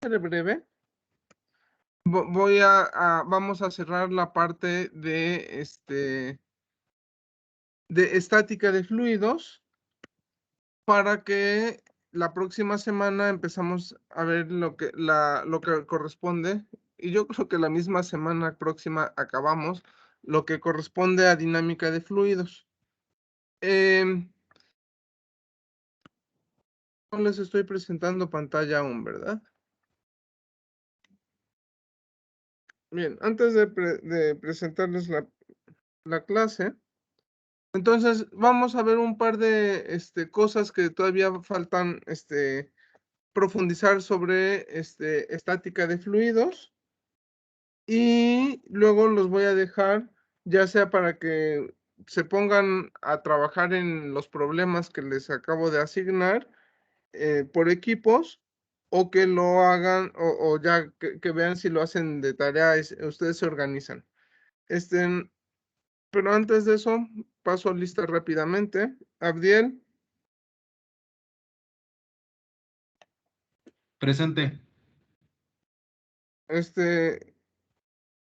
ser breve. Vamos a cerrar la parte de estática de fluidos para que la próxima semana empezamos a ver lo que corresponde, y yo creo que la misma semana próxima acabamos lo que corresponde a dinámica de fluidos. No les estoy presentando pantalla aún, ¿verdad? Bien, antes de presentarles la clase, entonces vamos a ver un par de cosas que todavía faltan profundizar sobre estática de fluidos, y luego los voy a dejar ya sea para que se pongan a trabajar en los problemas que les acabo de asignar por equipos, o que lo hagan, o ya que vean si lo hacen de tarea, ustedes se organizan. Pero antes de eso, paso lista rápidamente. Abdiel. Presente.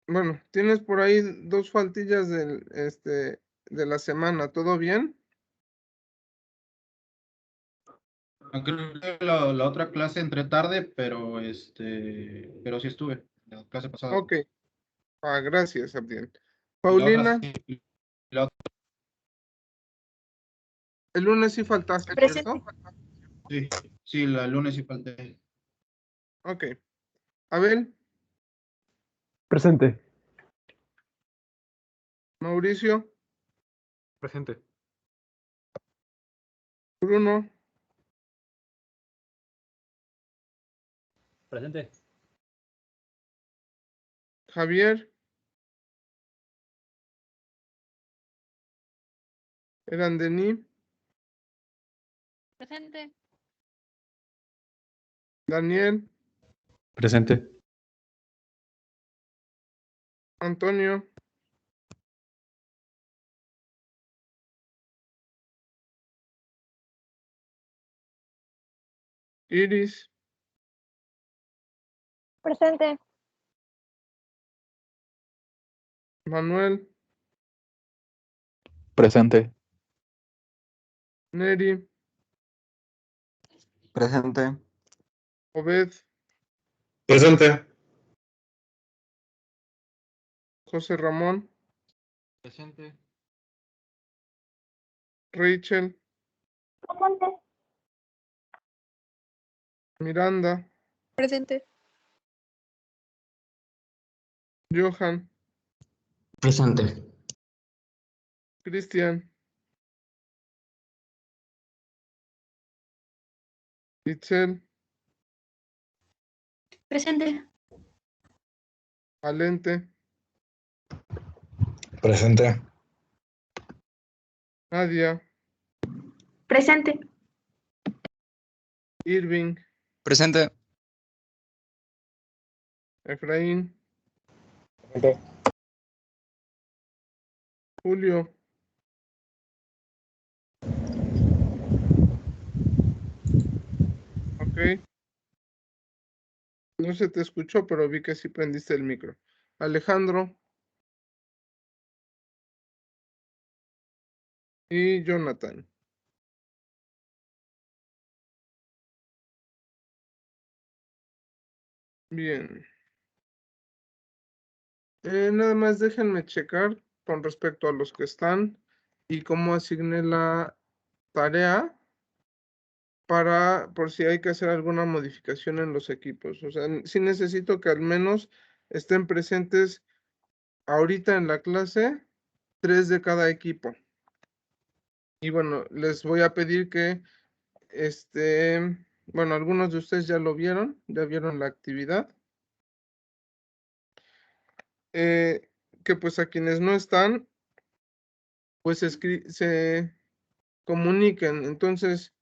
Bueno, tienes por ahí 2 faltillas de la semana, ¿todo bien? Creo que la otra clase entré tarde, pero sí estuve. La clase pasada. Ok. Gracias, Abdiel. Y la otra Paulina, sí. el lunes sí faltaste, Presente. ¿cierto? Sí, el lunes sí falté. Ok. Abel, Presente. Mauricio, Presente. Bruno, Presente. Javier, Erandení, Presente. Daniel, Presente. Antonio, Iris, Presente. Manuel, Presente. Neri, Presente. Obed, Presente. José Ramón, Presente. Rachel, Presente. Miranda, Presente. Johan, Presente. Cristian, Itzel, Presente. Alente, Presente. Nadia, Presente. Irving, Presente. Efraín, Presente. Julio, ok. No se te escuchó, pero vi que sí prendiste el micro. Alejandro y Jonathan. Bien. Nada más déjenme checar con respecto a los que están y cómo asigné la tarea por si hay que hacer alguna modificación en los equipos. O sea, sí necesito que al menos estén presentes ahorita en la clase 3 de cada equipo. Y bueno, les voy a pedir que, bueno, algunos de ustedes ya vieron la actividad. Que pues a quienes no están, pues se comuniquen. Entonces,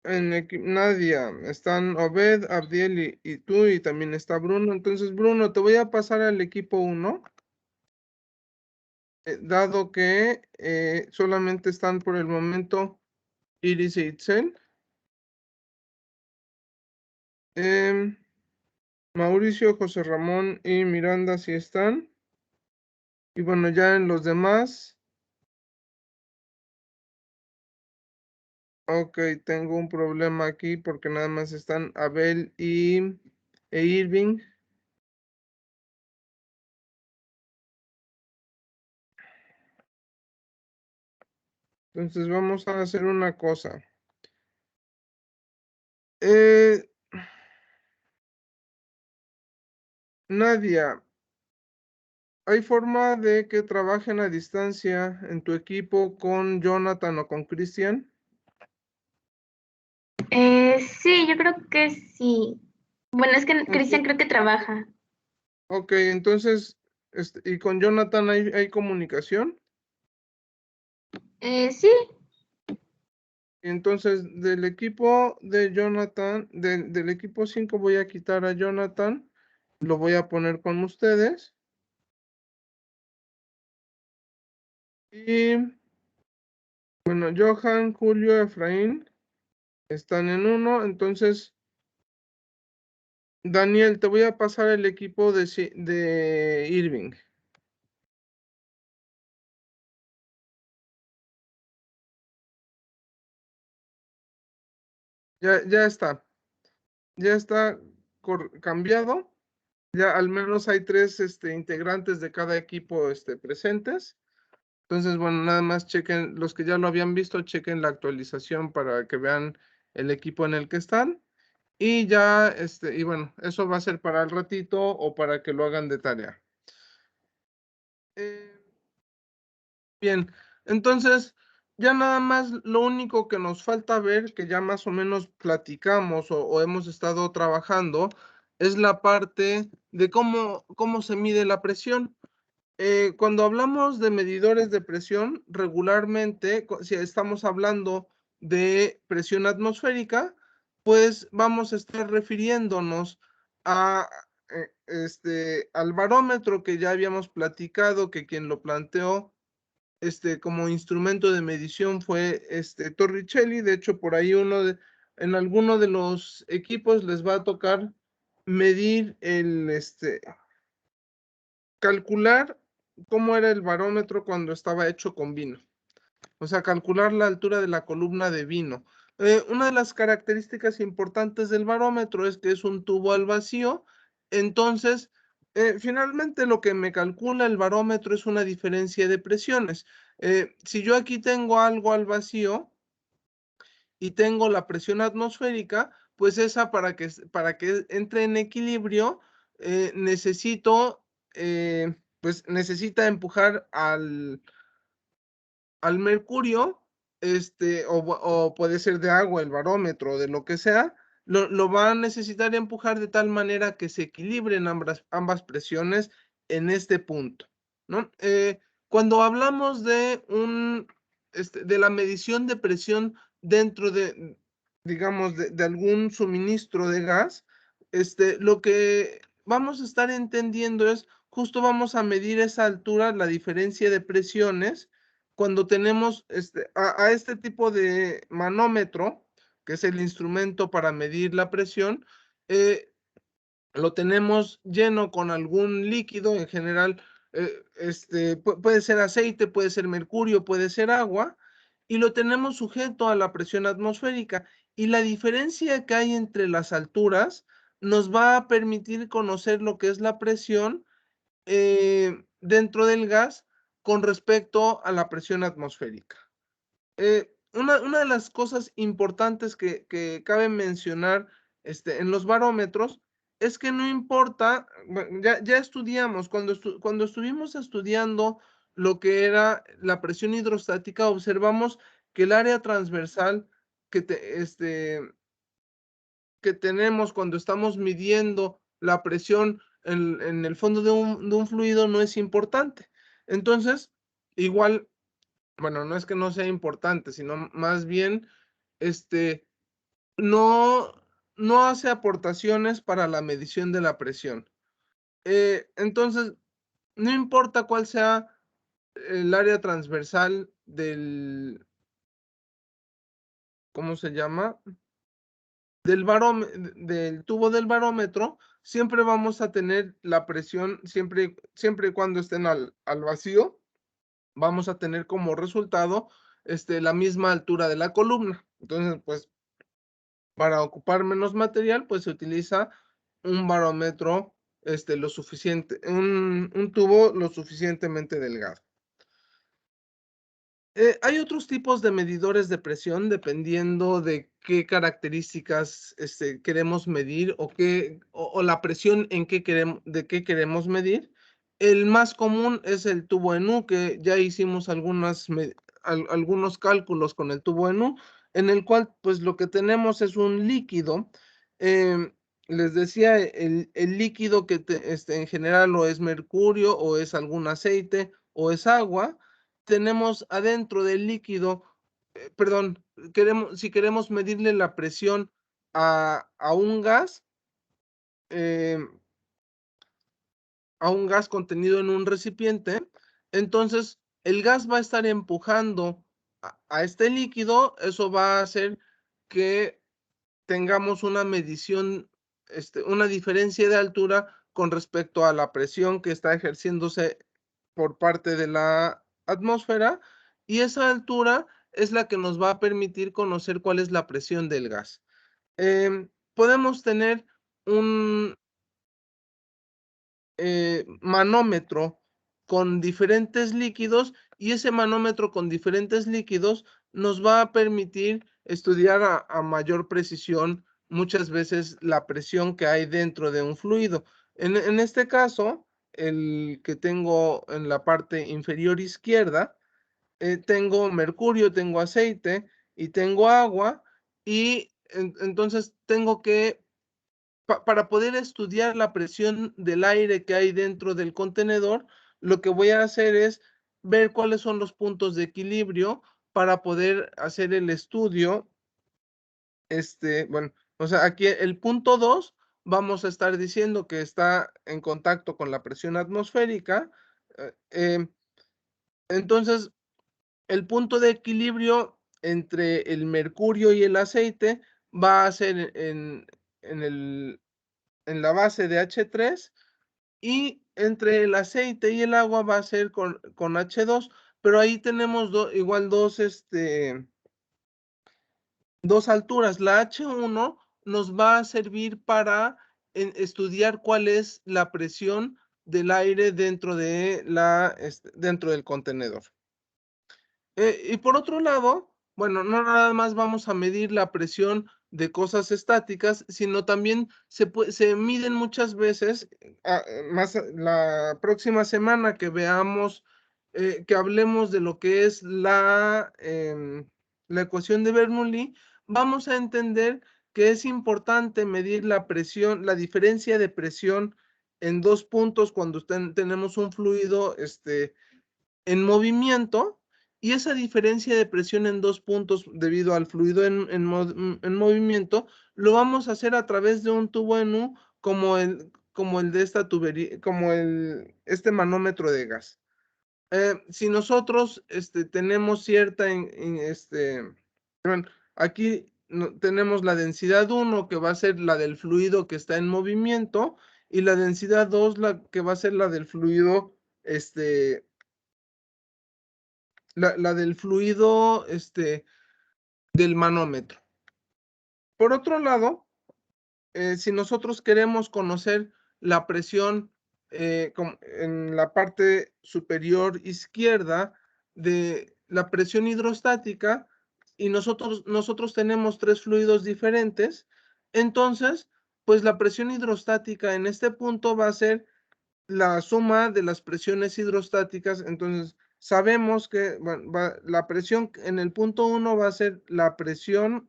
Nadia, están Obed, Abdiel y tú, y también está Bruno. Entonces, Bruno, te voy a pasar al equipo 1, dado que solamente están por el momento Iris e Itzel. Mauricio, José Ramón y Miranda sí están. Y bueno, ya en los demás. Ok, tengo un problema aquí porque nada más están Abel e Irving. Entonces vamos a hacer una cosa. Nadia, ¿hay forma de que trabajen a distancia en tu equipo con Jonathan o con Cristian? Sí, yo creo que sí. Bueno, es que Cristian creo que trabaja. Ok, entonces, ¿y con Jonathan hay comunicación? Sí, Entonces, del equipo de Jonathan, del equipo 5 voy a quitar a Jonathan, lo voy a poner con ustedes. Y, bueno, Johan, Julio, Efraín están en 1, entonces, Daniel, te voy a pasar el equipo de Irving. Ya está. Ya está cambiado. Ya al menos hay 3 integrantes de cada equipo presentes. Entonces, bueno, nada más chequen, los que ya lo habían visto, chequen la actualización para que vean el equipo en el que están. Y ya, y bueno, eso va a ser para el ratito o para que lo hagan de tarea. Bien, entonces, ya nada más lo único que nos falta ver, que ya más o menos platicamos o hemos estado trabajando, es la parte de cómo se mide la presión. Cuando hablamos de medidores de presión, regularmente, si estamos hablando de presión atmosférica, pues vamos a estar refiriéndonos a, al barómetro que ya habíamos platicado, que quien lo planteó como instrumento de medición fue Torricelli. De hecho, por ahí en alguno de los equipos les va a tocar medir calcular cómo era el barómetro cuando estaba hecho con vino. O sea, calcular la altura de la columna de vino. Una de las características importantes del barómetro es que es un tubo al vacío. Entonces, finalmente lo que me calcula el barómetro es una diferencia de presiones. Si yo aquí tengo algo al vacío y tengo la presión atmosférica, pues esa para que entre en equilibrio, pues necesita empujar al mercurio, o puede ser de agua, el barómetro, de lo que sea, lo va a necesitar empujar de tal manera que se equilibren ambas presiones en este punto, ¿no? Cuando hablamos de de la medición de presión dentro de, digamos, de algún suministro de gas, lo que vamos a estar entendiendo es, justo vamos a medir esa altura, la diferencia de presiones, cuando tenemos a este tipo de manómetro, que es el instrumento para medir la presión, lo tenemos lleno con algún líquido, en general, puede ser aceite, puede ser mercurio, puede ser agua, y lo tenemos sujeto a la presión atmosférica. Y la diferencia que hay entre las alturas nos va a permitir conocer lo que es la presión dentro del gas con respecto a la presión atmosférica. Una de las cosas importantes que cabe mencionar en los barómetros es que no importa, ya estudiamos, cuando estuvimos estudiando lo que era la presión hidrostática, observamos que el área transversal que tenemos cuando estamos midiendo la presión en el fondo de un fluido no es importante. Entonces, igual, bueno, no es que no sea importante, sino más bien, no, no hace aportaciones para la medición de la presión. Entonces, no importa cuál sea el área transversal ¿cómo se llama? del tubo del barómetro, siempre vamos a tener la presión, siempre y cuando estén al vacío, vamos a tener como resultado la misma altura de la columna. Entonces, pues, para ocupar menos material, pues se utiliza un barómetro un tubo lo suficientemente delgado. Hay otros tipos de medidores de presión dependiendo de qué características queremos medir o la presión de qué queremos medir. El más común es el tubo en U, que ya hicimos algunos cálculos con el tubo en U, en el cual pues lo que tenemos es un líquido. Les decía, el líquido que en general o es mercurio o es algún aceite o es agua. Tenemos adentro del líquido, perdón, si queremos medirle la presión a un gas contenido en un recipiente, entonces el gas va a estar empujando a este líquido. Eso va a hacer que tengamos una medición, una diferencia de altura con respecto a la presión que está ejerciéndose por parte de la atmósfera, y esa altura es la que nos va a permitir conocer cuál es la presión del gas. Podemos tener un manómetro con diferentes líquidos, y ese manómetro con diferentes líquidos nos va a permitir estudiar a mayor precisión muchas veces la presión que hay dentro de un fluido. En este caso, el que tengo en la parte inferior izquierda, tengo mercurio, tengo aceite y tengo agua, y entonces tengo que para poder estudiar la presión del aire que hay dentro del contenedor, lo que voy a hacer es ver cuáles son los puntos de equilibrio para poder hacer el estudio. Bueno, o sea, aquí el punto 2, vamos a estar diciendo que está en contacto con la presión atmosférica. Entonces, el punto de equilibrio entre el mercurio y el aceite va a ser en la base de H3, y entre el aceite y el agua va a ser con H2, pero ahí tenemos igual dos alturas. La H1 nos va a servir para estudiar cuál es la presión del aire dentro del contenedor. Y por otro lado, bueno, no nada más vamos a medir la presión de cosas estáticas, sino también se miden muchas veces. La próxima semana que veamos, que hablemos de lo que es la ecuación de Bernoulli, vamos a entender que es importante medir la presión, la diferencia de presión en dos puntos cuando tenemos un fluido en movimiento. Y esa diferencia de presión en dos puntos debido al fluido en movimiento, lo vamos a hacer a través de un tubo en U como el de esta tubería, como este manómetro de gas. Si nosotros tenemos cierta, bueno, aquí tenemos la densidad 1, que va a ser la del fluido que está en movimiento, y la densidad 2, que va a ser la del fluido, la del fluido del manómetro. Por otro lado, si nosotros queremos conocer la presión en la parte superior izquierda de la presión hidrostática, y nosotros tenemos tres fluidos diferentes, entonces, pues la presión hidrostática en este punto va a ser la suma de las presiones hidrostáticas. Entonces, sabemos que bueno, la presión en el punto 1 va a ser la presión,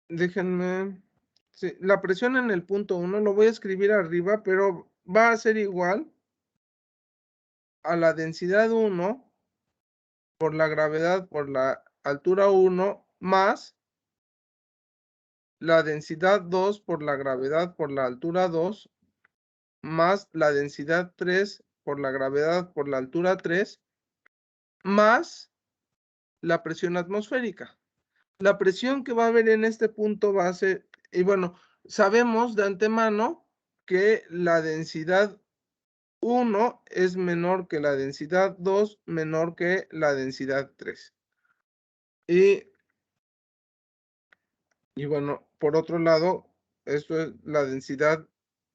déjenme, sí, la presión en el punto 1, lo voy a escribir arriba, pero va a ser igual a la densidad 1 por la gravedad por la altura 1 más la densidad 2 por la gravedad por la altura 2 más la densidad 3 por la gravedad por la altura 3 más la presión atmosférica. la presión que va a haber en este punto va a ser, y bueno, sabemos de antemano que la densidad 1 es menor que la densidad 2, menor que la densidad 3. Y bueno, por otro lado, esto es la densidad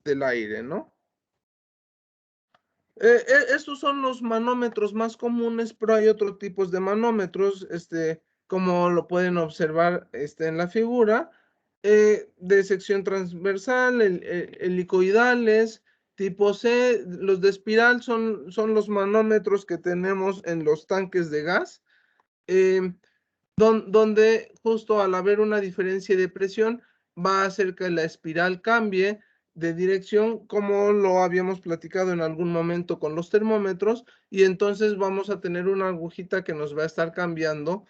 del aire, ¿no? Estos son los manómetros más comunes, pero hay otros tipos de manómetros, como lo pueden observar en la figura, de sección transversal, helicoidales, tipo C. Los de espiral son los manómetros que tenemos en los tanques de gas, donde justo al haber una diferencia de presión va a hacer que la espiral cambie de dirección, como lo habíamos platicado en algún momento con los termómetros, y entonces vamos a tener una agujita que nos va a estar cambiando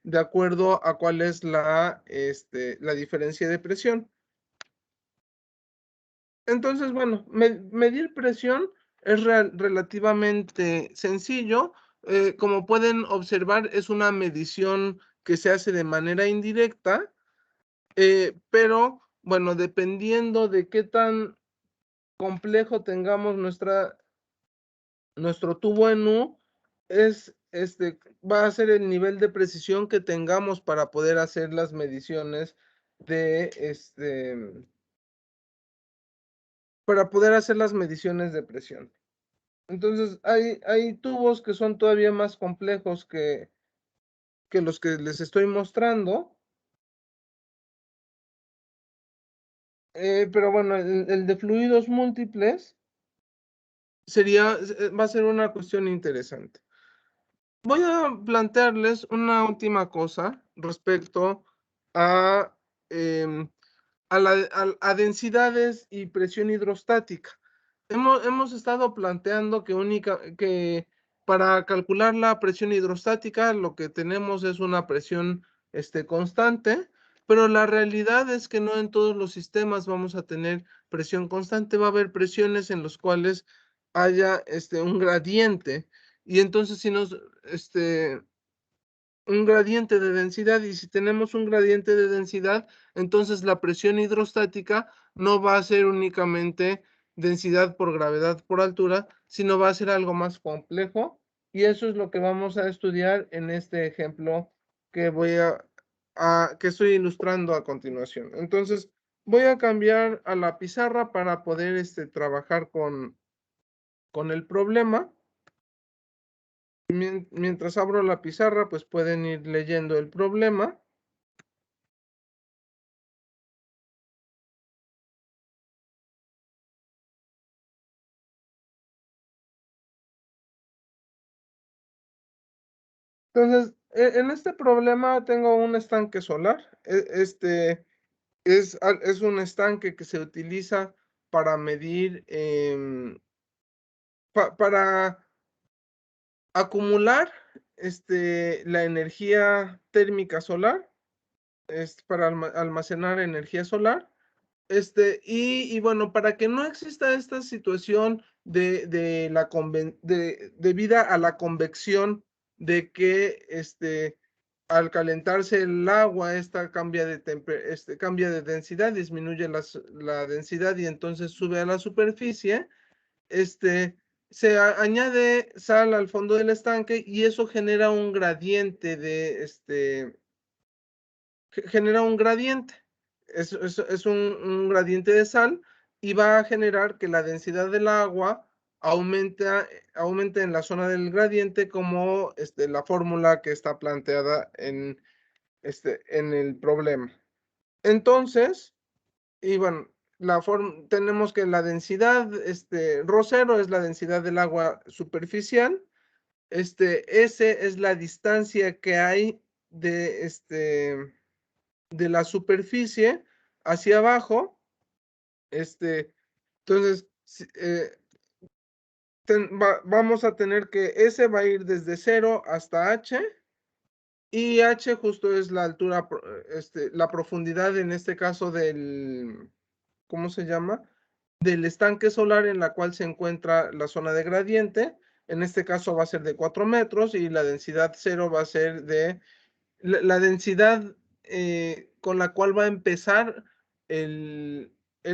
de acuerdo a cuál es la diferencia de presión. Entonces, bueno, medir presión es relativamente sencillo. Como pueden observar, es una medición que se hace de manera indirecta, pero bueno, dependiendo de qué tan complejo tengamos nuestro tubo en U, va a ser el nivel de precisión que tengamos para poder hacer las mediciones de presión. Entonces, hay tubos que son todavía más complejos que los que les estoy mostrando. Pero bueno, el de fluidos múltiples va a ser una cuestión interesante. Voy a plantearles una última cosa respecto a densidades y presión hidrostática. Hemos estado planteando que para calcular la presión hidrostática lo que tenemos es una presión constante, pero la realidad es que no en todos los sistemas vamos a tener presión constante. Va a haber presiones en las cuales haya un gradiente, y entonces si un gradiente de densidad, y si tenemos un gradiente de densidad, entonces la presión hidrostática no va a ser únicamente densidad por gravedad por altura, sino va a ser algo más complejo, y eso es lo que vamos a estudiar en este ejemplo que que estoy ilustrando a continuación. Entonces, voy a cambiar a la pizarra para poder trabajar con el problema. Mientras abro la pizarra, pues pueden ir leyendo el problema. Entonces, en este problema tengo un estanque solar. Es un estanque que se utiliza para medir, para acumular la energía térmica solar, para almacenar energía solar. Y bueno, para que no exista esta situación debida a la convección, de que al calentarse el agua, cambia de densidad, disminuye la densidad y entonces sube a la superficie, se añade sal al fondo del estanque, y eso genera un gradiente es un gradiente de sal, y va a generar que la densidad del agua aumente en la zona del gradiente, como la fórmula que está planteada en el problema. Entonces, y bueno, tenemos que la densidad, ρ0 es la densidad del agua superficial, S es la distancia que hay de la superficie hacia abajo. Entonces, vamos a tener que S va a ir desde 0 hasta H, y H justo es la altura, la profundidad en este caso ¿cómo se llama? Del estanque solar en la cual se encuentra la zona de gradiente. En este caso va a ser de 4 metros, y la densidad 0 va a ser de la densidad con la cual va a empezar el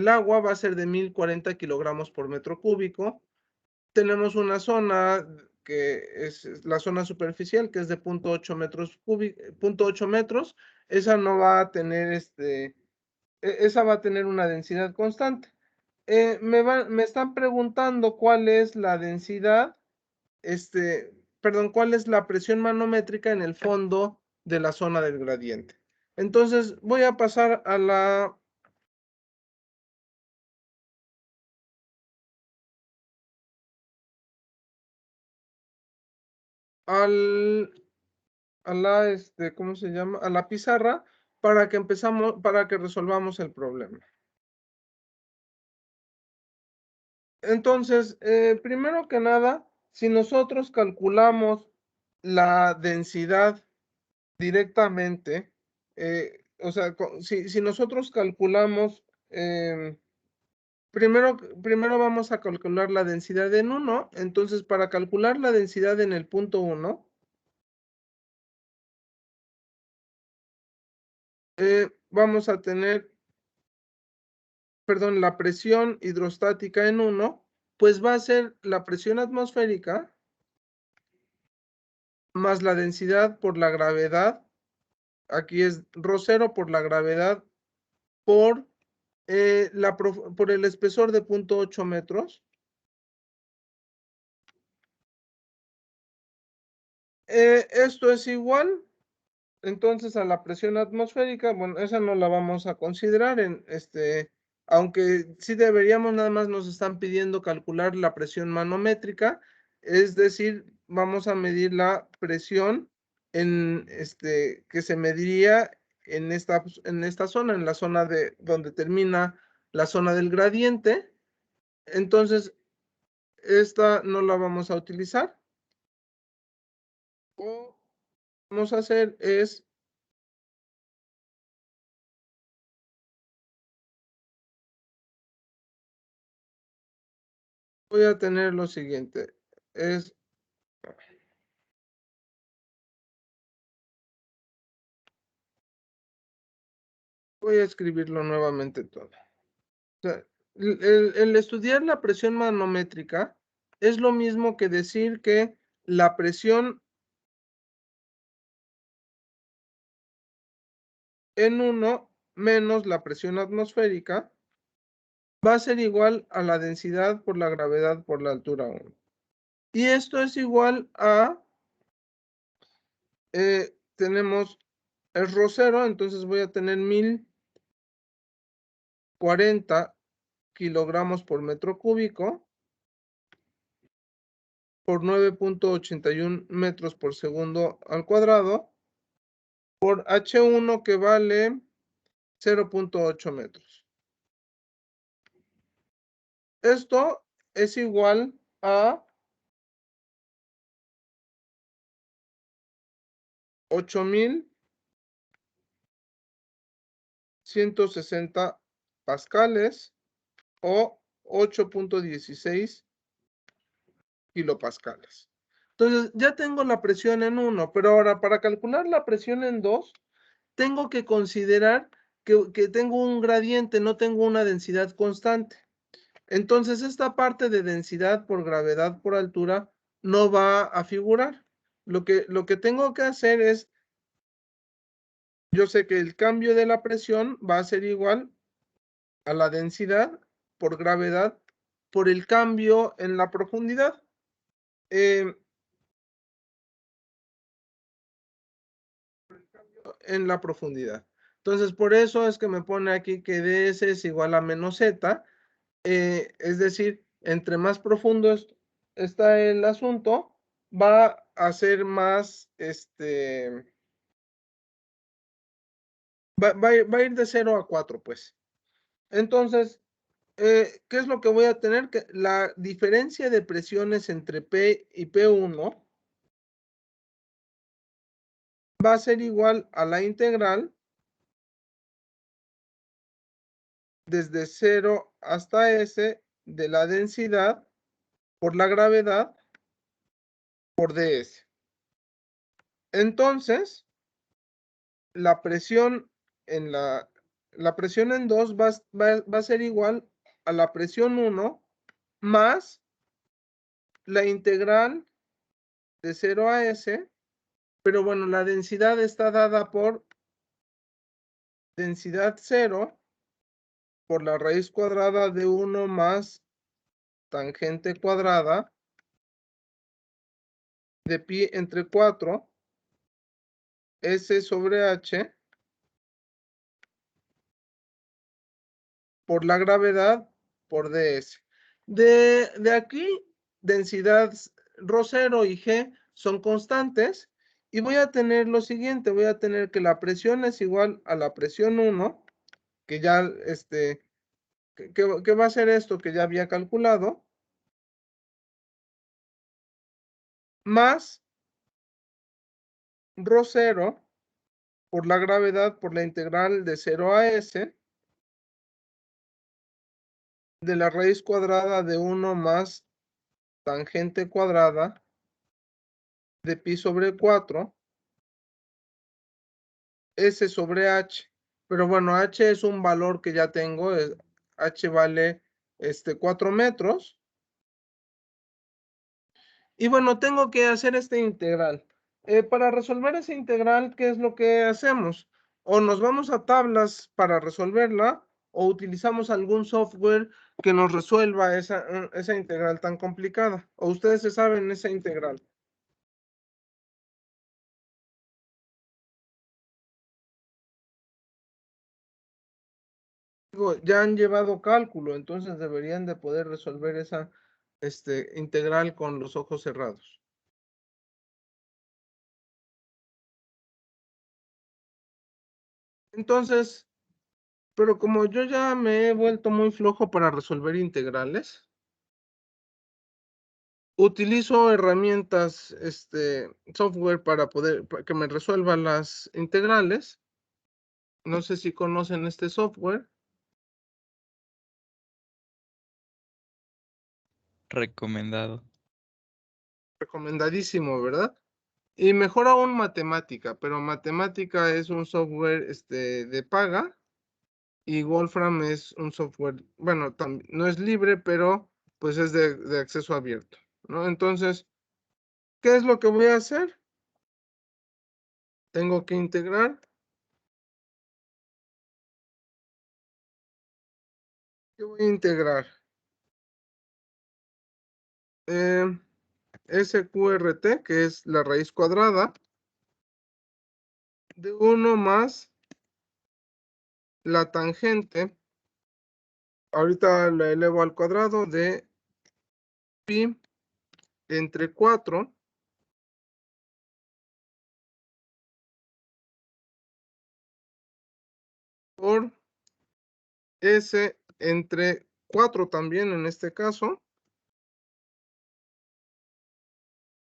agua va a ser de 1040 kilogramos por metro cúbico. Tenemos una zona que es la zona superficial, que es de 0.8 metros cúbicos, 0.8 metros. Esa no va a tener esa va a tener una densidad constante. Me están preguntando cuál es la densidad, perdón, cuál es la presión manométrica en el fondo de la zona del gradiente. Entonces voy a pasar a la a la ¿cómo se llama? A la pizarra para que resolvamos el problema. Entonces, primero que nada, si nosotros calculamos la densidad directamente, o sea, si nosotros calculamos, primero vamos a calcular la densidad en 1, entonces para calcular la densidad en el punto 1, vamos a tener, perdón, la presión hidrostática en 1, pues va a ser la presión atmosférica más la densidad por la gravedad, aquí es ρ0 por la gravedad por, por el espesor de 0.8 metros. Esto es igual, entonces, a la presión atmosférica. Bueno, esa no la vamos a considerar, aunque sí deberíamos, nada más nos están pidiendo calcular la presión manométrica, es decir, vamos a medir la presión que se mediría en esta zona, en la zona de donde termina la zona del gradiente. Entonces, esta no la vamos a utilizar. Lo que vamos a hacer es voy a tener lo siguiente, voy a escribirlo nuevamente todo. O sea, el estudiar la presión manométrica es lo mismo que decir que la presión en 1 menos la presión atmosférica va a ser igual a la densidad por la gravedad por la altura 1. Y esto es igual a, tenemos el ρ0, entonces voy a tener 1040 kilogramos por metro cúbico por 9.81 metros por segundo al cuadrado por H1 que vale 0.8 metros. Esto es igual a 8,160 pascales o 8.16 kilopascales. Entonces, ya tengo la presión en 1, pero ahora para calcular la presión en 2, tengo que considerar que tengo un gradiente, no tengo una densidad constante. Entonces, esta parte de densidad por gravedad por altura no va a figurar. Lo que tengo que hacer es, yo sé que el cambio de la presión va a ser igual a la densidad por gravedad por el cambio en la profundidad. Entonces, por eso es que me pone aquí que ds es igual a menos z. Es decir, entre más profundo está el asunto, va a ser más, va a ir de 0 a 4, pues. Entonces, ¿qué es lo que voy a tener? Que la diferencia de presiones entre P y P1 va a ser igual a la integral desde 0 hasta S de la densidad por la gravedad por ds. Entonces, la presión en la presión en 2 va a ser igual a la presión 1 más la integral de 0 a S, pero bueno, la densidad está dada por densidad 0 por la raíz cuadrada de 1 más tangente cuadrada de pi entre 4 S sobre H por la gravedad por ds. De aquí, densidad ρ0 y G son constantes y voy a tener lo siguiente, voy a tener que la presión es igual a la presión 1, que ya, ¿qué va a ser esto que ya había calculado? Más ρ0 por la gravedad por la integral de 0 a S de la raíz cuadrada de 1 más tangente cuadrada de pi sobre 4 S sobre H. Pero bueno, H es un valor que ya tengo. H vale 4 metros. Y bueno, tengo que hacer esta integral. Para resolver esa integral, ¿qué es lo que hacemos? O nos vamos a tablas para resolverla, o utilizamos algún software que nos resuelva esa integral tan complicada. O ustedes se saben esa integral. Ya han llevado cálculo, entonces deberían de poder resolver esa integral con los ojos cerrados. Entonces, pero como yo ya me he vuelto muy flojo para resolver integrales, utilizo herramientas, software para que me resuelvan las integrales. No sé si conocen este software. Recomendado. Recomendadísimo, ¿verdad? Y mejor aún matemática, pero matemática es un software de paga y Wolfram es un software, bueno, no es libre, pero pues es de acceso abierto, ¿no? Entonces, ¿qué es lo que voy a hacer? Tengo que integrar. ¿Qué voy a integrar? SQRT, que es la raíz cuadrada de 1 más la tangente, ahorita la elevo al cuadrado de pi entre 4 por S entre 4 también en este caso,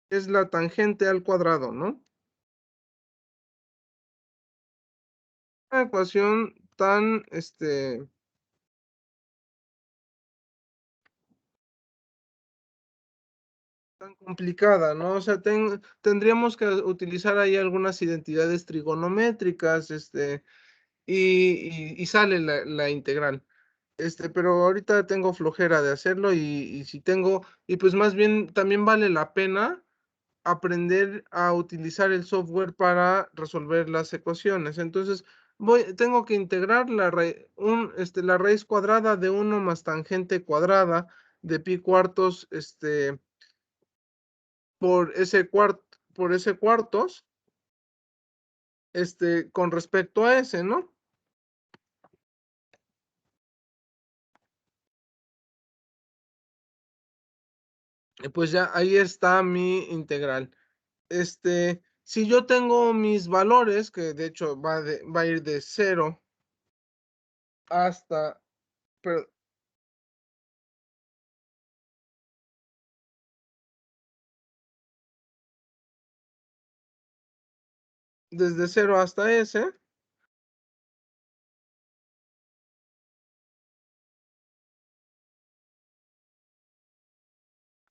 es la tangente al cuadrado, ¿no? Una ecuación tan, tan complicada, ¿no? O sea, tendríamos que utilizar ahí algunas identidades trigonométricas, y sale la integral. Pero ahorita tengo flojera de hacerlo y si tengo, y pues más bien también vale la pena aprender a utilizar el software para resolver las ecuaciones. Entonces, tengo que integrar la raíz cuadrada de 1 más tangente cuadrada de pi cuartos, por ese cuartos, con respecto a ese, ¿no? Pues ya ahí está mi integral. Si yo tengo mis valores, que de hecho va a ir de 0 hasta, desde 0 hasta S,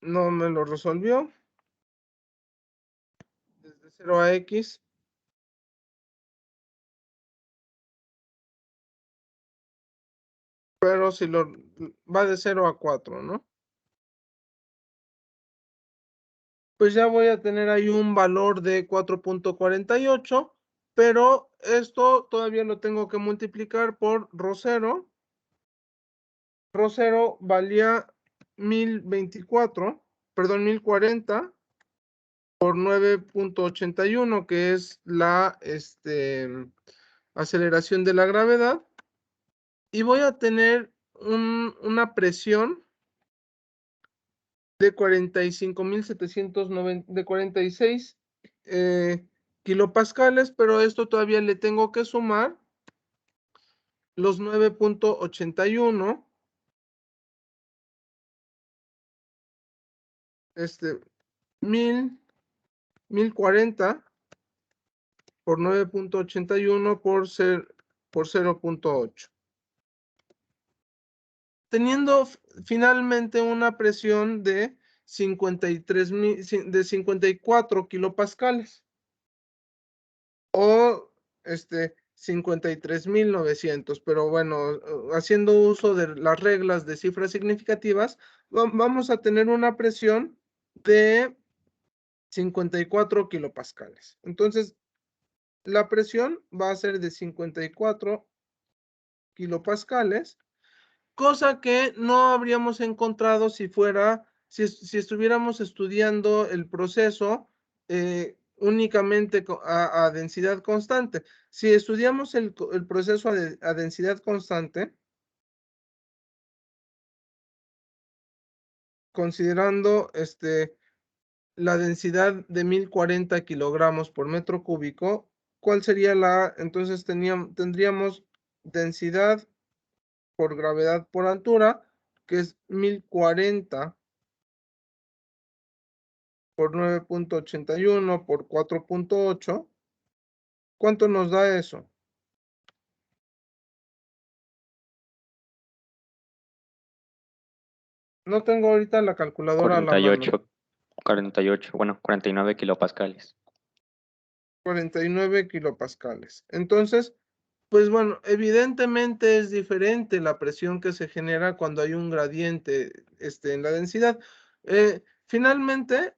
no me lo resolvió. Desde 0 a X, pero si lo va de 0 a 4, ¿no? Pues ya voy a tener ahí un valor de 4.48, pero esto todavía lo tengo que multiplicar por ρ0. ρ0 valía 1024, perdón, 1040 por 9.81, que es la aceleración de la gravedad. Y voy a tener una presión de 45.790, de 46 kilopascales, pero esto todavía le tengo que sumar los 9.81, 1040 por 9.81 por 0.8. Teniendo finalmente una presión de 54 kilopascales o 53.900, pero bueno, haciendo uso de las reglas de cifras significativas, vamos a tener una presión de 54 kilopascales. Entonces, la presión va a ser de 54 kilopascales, cosa que no habríamos encontrado si estuviéramos estudiando el proceso únicamente a densidad constante. Si estudiamos el proceso a densidad constante, considerando la densidad de 1040 kilogramos por metro cúbico, ¿cuál sería entonces tendríamos densidad por gravedad por altura, que es 1040 por 9.81 por 4.8. ¿Cuánto nos da eso? No tengo ahorita la calculadora a la mano. 48, bueno, 49 kilopascales. 49 kilopascales. Entonces, pues bueno, evidentemente es diferente la presión que se genera cuando hay un gradiente en la densidad. Finalmente,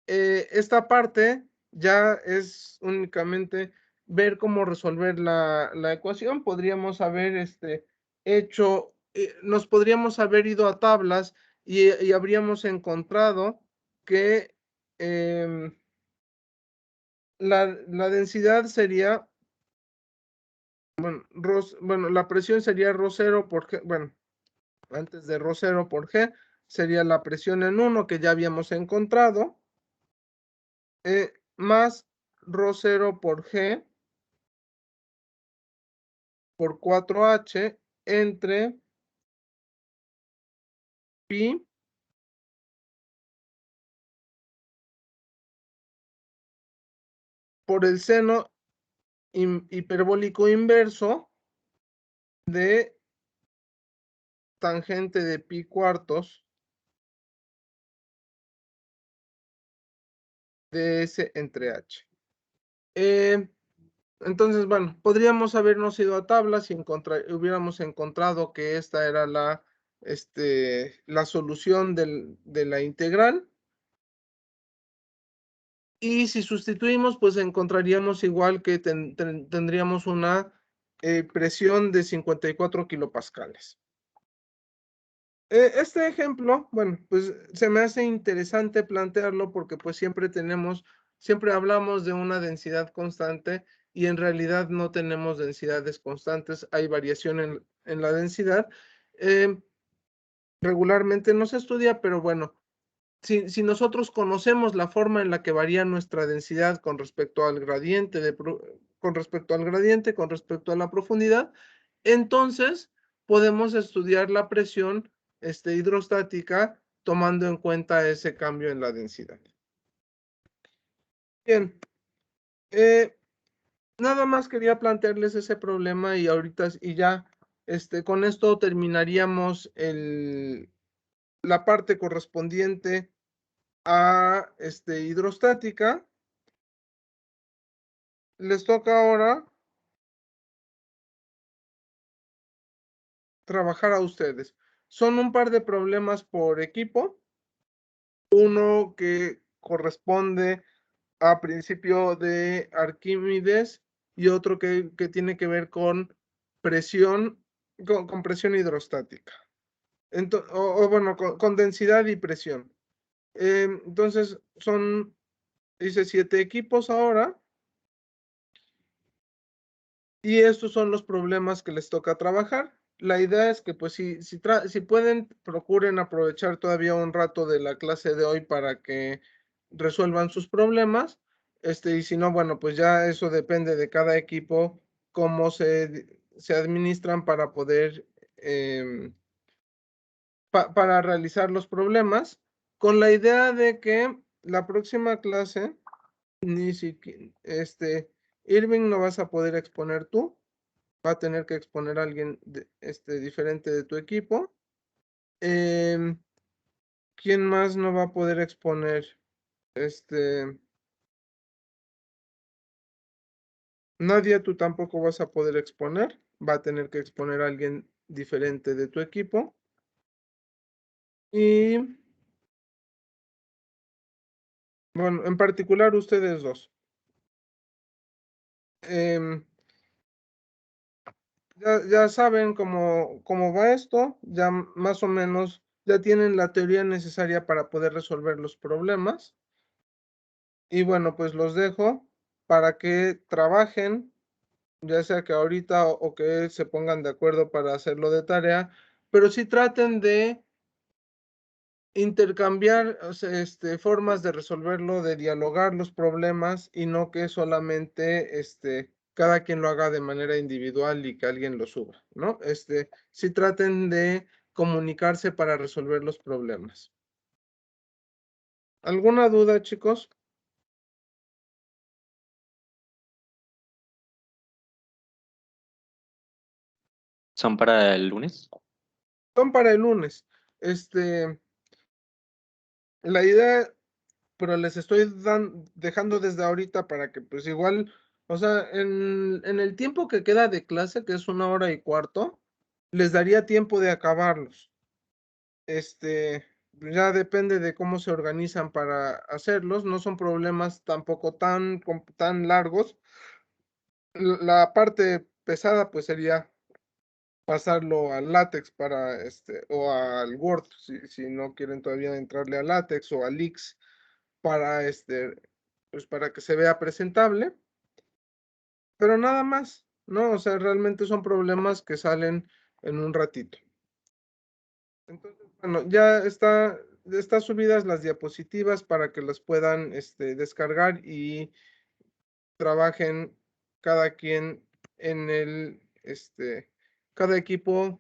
esta parte ya es únicamente ver cómo resolver la ecuación. Podríamos haber hecho, nos podríamos haber ido a tablas y habríamos encontrado que la densidad sería, bueno, la presión sería ρ0 por G, bueno, antes de ρ0 por G, sería la presión en 1 que ya habíamos encontrado, más ρ0 por G por 4H entre pi por el seno hiperbólico inverso de tangente de pi cuartos de S entre H. Entonces, bueno, podríamos habernos ido a tablas y hubiéramos encontrado que esta era la solución de la integral. Y si sustituimos, pues encontraríamos igual que tendríamos una presión de 54 kilopascales. Este ejemplo, bueno, pues se me hace interesante plantearlo porque pues siempre hablamos de una densidad constante y en realidad no tenemos densidades constantes, hay variación en la densidad. Regularmente no se estudia, pero bueno, si nosotros conocemos la forma en la que varía nuestra densidad con respecto al gradiente, con respecto a la profundidad, entonces podemos estudiar la presión hidrostática tomando en cuenta ese cambio en la densidad. Bien, nada más quería plantearles ese problema y ahorita y ya con esto terminaríamos la parte correspondiente a hidrostática. Les toca ahora trabajar a ustedes. Son un par de problemas por equipo. Uno que corresponde a principio de Arquímedes y otro que tiene que ver con presión, con presión hidrostática. Bueno, con densidad y presión. Entonces, dice 7 equipos ahora. Y estos son los problemas que les toca trabajar. La idea es que, pues, si pueden, procuren aprovechar todavía un rato de la clase de hoy para que resuelvan sus problemas. Y si no, bueno, pues ya eso depende de cada equipo, cómo se administran para poder, para realizar los problemas, con la idea de que la próxima clase, ni siquiera, Irving, no vas a poder exponer tú. Va a tener que exponer a alguien diferente de tu equipo. ¿Quién más no va a poder exponer? Nadia, tú tampoco vas a poder exponer. Va a tener que exponer a alguien diferente de tu equipo. Y bueno, en particular ustedes dos. Ya saben cómo va esto, ya más o menos ya tienen la teoría necesaria para poder resolver los problemas. Y bueno, pues los dejo para que trabajen, ya sea que ahorita o que se pongan de acuerdo para hacerlo de tarea, pero sí traten de intercambiar, o sea, formas de resolverlo, de dialogar los problemas y no que solamente cada quien lo haga de manera individual y que alguien lo suba, ¿no? Sí traten de comunicarse para resolver los problemas. ¿Alguna duda, chicos? ¿Son para el lunes? Son para el lunes. La idea, pero les estoy dejando desde ahorita para que pues igual, o sea, en el tiempo que queda de clase, que es 1 hora y cuarto, les daría tiempo de acabarlos. Ya depende de cómo se organizan para hacerlos, no son problemas tampoco tan largos. La parte pesada pues sería pasarlo al látex o al Word, si no quieren todavía entrarle a látex o al X para pues para que se vea presentable, pero nada más, ¿no? O sea, realmente son problemas que salen en un ratito. Entonces, bueno, ya están subidas las diapositivas para que las puedan descargar y trabajen cada quien en cada equipo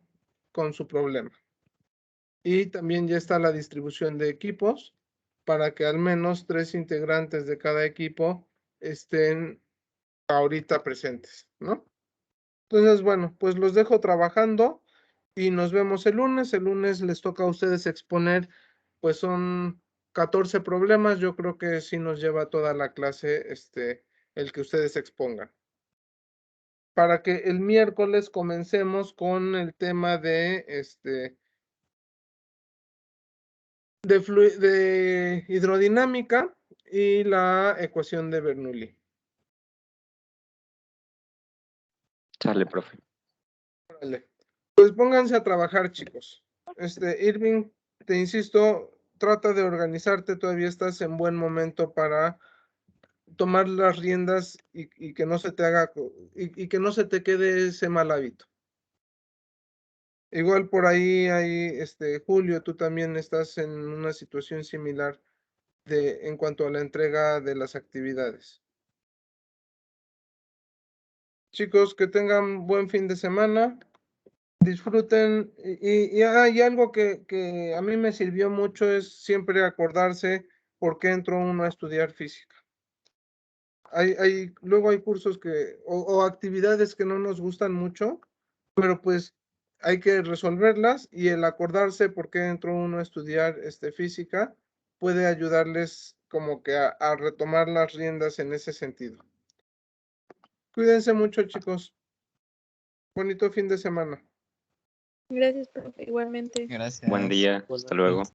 con su problema. Y también ya está la distribución de equipos para que al menos 3 integrantes de cada equipo estén ahorita presentes, ¿no? Entonces, bueno, pues los dejo trabajando y nos vemos el lunes. El lunes les toca a ustedes exponer, pues son 14 problemas. Yo creo que sí nos lleva toda la clase, el que ustedes expongan. Para que el miércoles comencemos con el tema de, de hidrodinámica y la ecuación de Bernoulli. Sale, profe. Vale. Pues pónganse a trabajar, chicos. Irving, te insisto, trata de organizarte, todavía estás en buen momento para tomar las riendas y que no se te haga y que no se te quede ese mal hábito. Igual por ahí hay Julio, tú también estás en una situación similar en cuanto a la entrega de las actividades. Chicos, que tengan buen fin de semana. Disfruten y algo que a mí me sirvió mucho es siempre acordarse por qué entró uno a estudiar física. Luego hay cursos o actividades que no nos gustan mucho, pero pues hay que resolverlas y el acordarse por qué entró uno a estudiar física puede ayudarles como que a retomar las riendas en ese sentido. Cuídense mucho, chicos. Bonito fin de semana. Gracias, profe, igualmente. Gracias. Buen día. Hasta luego.